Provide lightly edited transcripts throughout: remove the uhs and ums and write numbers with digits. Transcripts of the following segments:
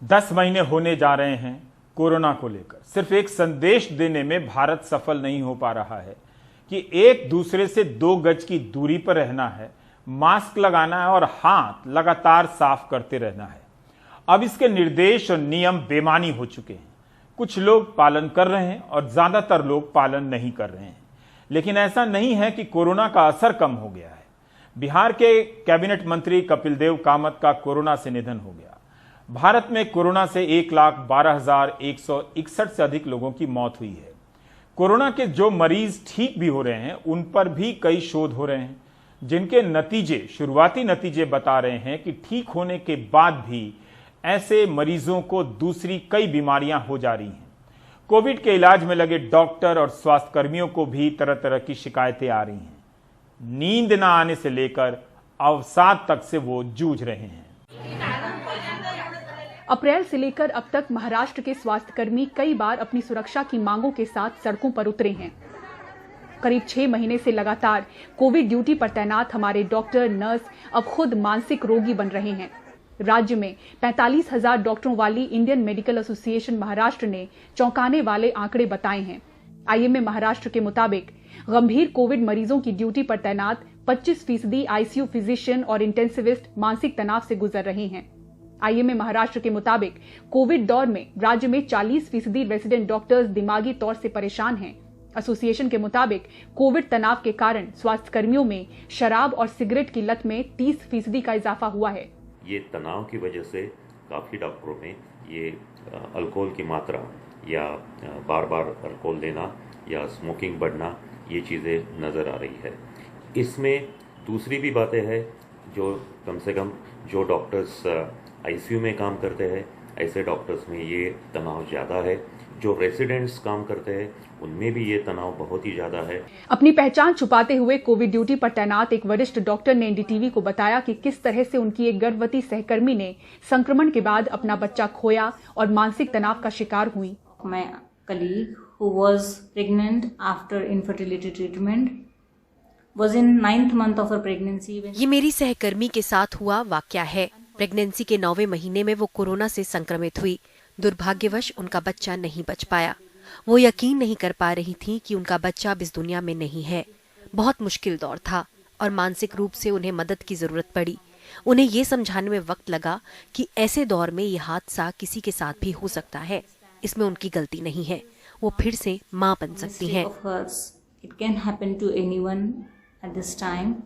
10 महीने होने जा रहे हैं कोरोना को लेकर। सिर्फ एक संदेश देने में भारत सफल नहीं हो पा रहा है कि एक दूसरे से 2 गज की दूरी पर रहना है, मास्क लगाना है और हाथ लगातार साफ करते रहना है। अब इसके निर्देश और नियम बेमानी हो चुके हैं। कुछ लोग पालन कर रहे हैं और ज्यादातर लोग पालन नहीं कर रहे हैं। लेकिन ऐसा नहीं है कि कोरोना का असर कम हो गया है। बिहार के कैबिनेट मंत्री कपिल देव कामत का कोरोना से निधन हो गया। भारत में कोरोना से 1,12,161 से अधिक लोगों की मौत हुई है। कोरोना के जो मरीज ठीक भी हो रहे हैं उन पर भी कई शोध हो रहे हैं, जिनके शुरुआती नतीजे बता रहे हैं कि ठीक होने के बाद भी ऐसे मरीजों को दूसरी कई बीमारियां हो जा रही हैं। कोविड के इलाज में लगे डॉक्टर और स्वास्थ्य कर्मियों को भी तरह तरह की शिकायतें आ रही हैं। नींद न आने से लेकर अवसाद तक से वो जूझ रहे हैं। अप्रैल से लेकर अब तक महाराष्ट्र के स्वास्थ्यकर्मी कई बार अपनी सुरक्षा की मांगों के साथ सड़कों पर उतरे हैं। करीब 6 महीने से लगातार कोविड ड्यूटी पर तैनात हमारे डॉक्टर, नर्स अब खुद मानसिक रोगी बन रहे हैं। राज्य में 45,000 डॉक्टरों वाली इंडियन मेडिकल एसोसिएशन महाराष्ट्र ने चौंकाने वाले आंकड़े बताए हैं। आईएमए महाराष्ट्र के मुताबिक गंभीर कोविड मरीजों की ड्यूटी पर तैनात 25% आईसीयू फिजिशियन और इंटेंसिविस्ट मानसिक तनाव से गुजर रहे हैं। आईएमए महाराष्ट्र के मुताबिक कोविड दौर में राज्य में 40% रेजिडेंट डॉक्टर्स दिमागी तौर से परेशान हैं। एसोसिएशन के मुताबिक कोविड तनाव के कारण स्वास्थ्य कर्मियों में शराब और सिगरेट की लत में 30% का इजाफा हुआ है। ये तनाव की वजह से काफ़ी डॉक्टरों में ये अल्कोहल की मात्रा या बार बार अल्कोहल लेना या स्मोकिंग बढ़ना, ये चीज़ें नज़र आ रही है। इसमें दूसरी भी बातें हैं, जो कम से कम जो डॉक्टर्स आईसीयू में काम करते हैं, ऐसे डॉक्टर्स में ये तनाव ज़्यादा है। जो रेसिडेंट्स काम करते हैं उनमें भी ये तनाव बहुत ही ज़्यादा है। अपनी पहचान छुपाते हुए कोविड ड्यूटी पर तैनात एक वरिष्ठ डॉक्टर ने एनडीटीवी को बताया कि किस तरह से उनकी एक गर्भवती सहकर्मी ने संक्रमण के बाद अपना बच्चा खोया और मानसिक तनाव का शिकार हुई। My colleague who was pregnant after infertility treatment was in 9th month of her pregnancy. ये मेरी सहकर्मी के साथ हुआ वाकया है। प्रेगनेंसी के 9वें महीने में वो कोरोना से संक्रमित हुई। दुर्भाग्यवश उनका बच्चा नहीं बच पाया। वो यकीन नहीं कर पा रही थी कि उनका बच्चा अब इस दुनिया में नहीं है। बहुत मुश्किल दौर था और मानसिक रूप से उन्हें मदद की जरूरत पड़ी। उन्हें ये समझाने में वक्त लगा कि ऐसे दौर में ये हादसा किसी के साथ भी हो सकता है। इसमें उनकी गलती नहीं है, वो फिर से माँ बन सकती हैं। It can happen to anyone at this time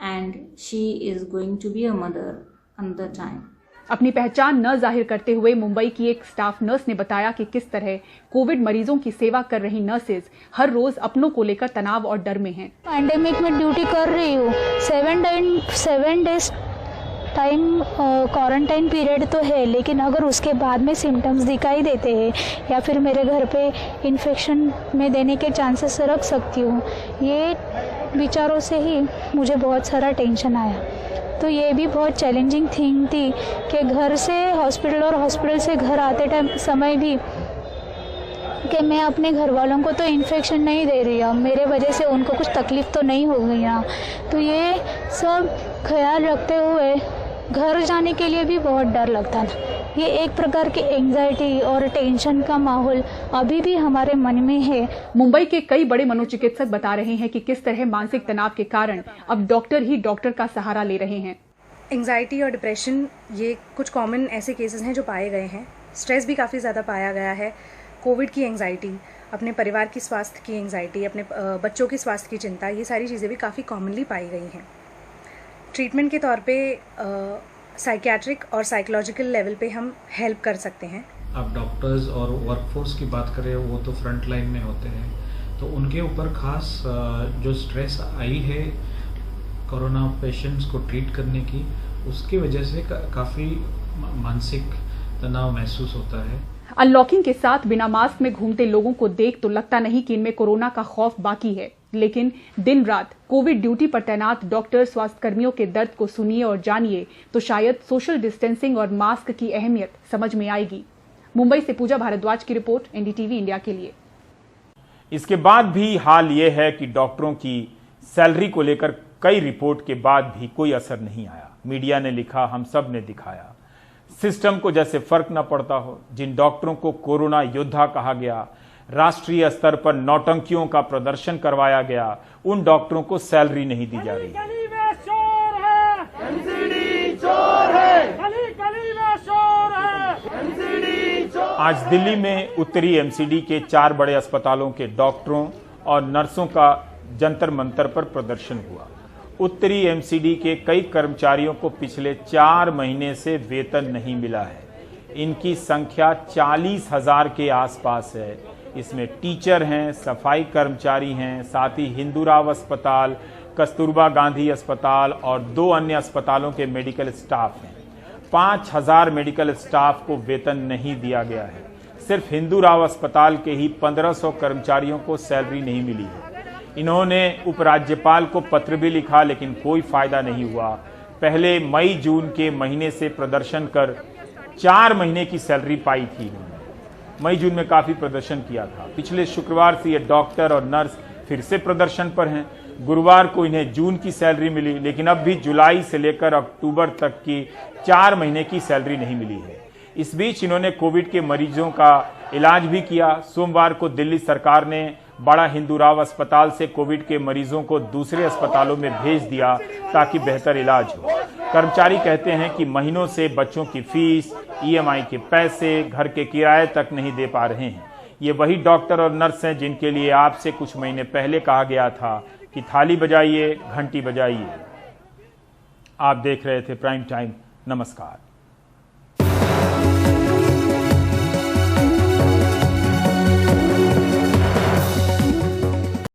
and she is going to be a mother another time. अपनी पहचान न जाहिर करते हुए मुंबई की एक स्टाफ नर्स ने बताया कि किस तरह कोविड मरीजों की सेवा कर रही नर्सेज हर रोज अपनों को लेकर तनाव और डर में हैं। पैंडेमिक में ड्यूटी कर रही हूँ। 7 डेज टाइम क्वारंटाइन पीरियड तो है, लेकिन अगर उसके बाद में सिम्टम्स दिखाई देते हैं या फिर मेरे घर पे इन्फेक्शन में देने के चांसेस रख सकती हूँ, ये विचारों से ही मुझे बहुत सारा टेंशन आया। तो ये भी बहुत चैलेंजिंग थिंग थी कि घर से हॉस्पिटल और हॉस्पिटल से घर आते टाइम समय भी कि मैं अपने घर वालों को तो इन्फेक्शन नहीं दे रही हूँ, मेरे वजह से उनको कुछ तकलीफ तो नहीं हो गई ना। तो ये सब ख्याल रखते हुए घर जाने के लिए भी बहुत डर लगता था। ये एक प्रकार की एंजाइटी और टेंशन का माहौल अभी भी हमारे मन में है। मुंबई के कई बड़े मनोचिकित्सक बता रहे हैं कि किस तरह मानसिक तनाव के कारण अब डॉक्टर ही डॉक्टर का सहारा ले रहे हैं। एंजाइटी और डिप्रेशन, ये कुछ कॉमन ऐसे केसेस हैं जो पाए गए हैं। स्ट्रेस भी काफ़ी ज़्यादा पाया गया है। कोविड की एंजाइटी, अपने परिवार की स्वास्थ्य की एंजाइटी, अपने बच्चों की स्वास्थ्य की चिंता, ये सारी चीज़ें भी काफ़ी कॉमनली पाई गई हैं। ट्रीटमेंट के तौर पे साइकियाट्रिक और साइकोलॉजिकल लेवल पे हम हेल्प कर सकते हैं। अब डॉक्टर्स और वर्कफोर्स की बात करें, वो तो फ्रंट लाइन में होते हैं, तो उनके ऊपर खास जो स्ट्रेस आई है कोरोना पेशेंट्स को ट्रीट करने की, उसकी वजह से काफ़ी मानसिक तनाव महसूस होता है। अनलॉकिंग के साथ बिना मास्क में घूमते लोगों को देख तो लगता नहीं कि इनमें कोरोना का खौफ बाकी है, लेकिन दिन रात कोविड ड्यूटी पर तैनात डॉक्टर, स्वास्थ्य कर्मियों के दर्द को सुनिए और जानिए तो शायद सोशल डिस्टेंसिंग और मास्क की अहमियत समझ में आएगी। मुंबई से पूजा भारद्वाज की रिपोर्ट, एनडीटीवी इंडिया के लिए। इसके बाद भी हाल यह है कि डॉक्टरों की सैलरी को लेकर कई रिपोर्ट के बाद भी कोई असर नहीं आया। मीडिया ने लिखा, हम सब ने दिखाया। सिस्टम को जैसे फर्क न पड़ता हो। जिन डॉक्टरों को कोरोना योद्धा कहा गया, राष्ट्रीय स्तर पर नौटंकियों का प्रदर्शन करवाया गया, उन डॉक्टरों को सैलरी नहीं दी जा रही है। आज दिल्ली में उत्तरी एमसीडी के 4 बड़े अस्पतालों के डॉक्टरों और नर्सों का जंतर मंतर पर प्रदर्शन हुआ। उत्तरी एमसीडी के कई कर्मचारियों को पिछले 4 महीने से वेतन नहीं मिला है। इनकी संख्या 40,000 के आसपास है। इसमें टीचर हैं, सफाई कर्मचारी हैं, साथ ही हिंदूराव अस्पताल, कस्तूरबा गांधी अस्पताल और 2 अन्य अस्पतालों के मेडिकल स्टाफ हैं। 5,000 मेडिकल स्टाफ को वेतन नहीं दिया गया है। सिर्फ हिंदूराव अस्पताल के ही 1500 कर्मचारियों को सैलरी नहीं मिली है। इन्होंने उपराज्यपाल को पत्र भी लिखा, लेकिन कोई फायदा नहीं हुआ। पहले मई जून के महीने से प्रदर्शन कर 4 महीने की सैलरी पाई थी। मई जून में काफी प्रदर्शन किया था। पिछले शुक्रवार से ये डॉक्टर और नर्स फिर से प्रदर्शन पर हैं। गुरुवार को इन्हें जून की सैलरी मिली, लेकिन अब भी जुलाई से लेकर अक्टूबर तक की 4 महीने की सैलरी नहीं मिली है। इस बीच इन्होंने कोविड के मरीजों का इलाज भी किया। सोमवार को दिल्ली सरकार ने बड़ा हिंदूराव अस्पताल से कोविड के मरीजों को दूसरे अस्पतालों में भेज दिया ताकि बेहतर इलाज हो। कर्मचारी कहते हैं कि महीनों से बच्चों की फीस, ईएमआई के पैसे, घर के किराए तक नहीं दे पा रहे हैं। ये वही डॉक्टर और नर्स हैं जिनके लिए आपसे कुछ महीने पहले कहा गया था कि थाली बजाइए, घंटी बजाइए। आप देख रहे थे प्राइम टाइम। नमस्कार।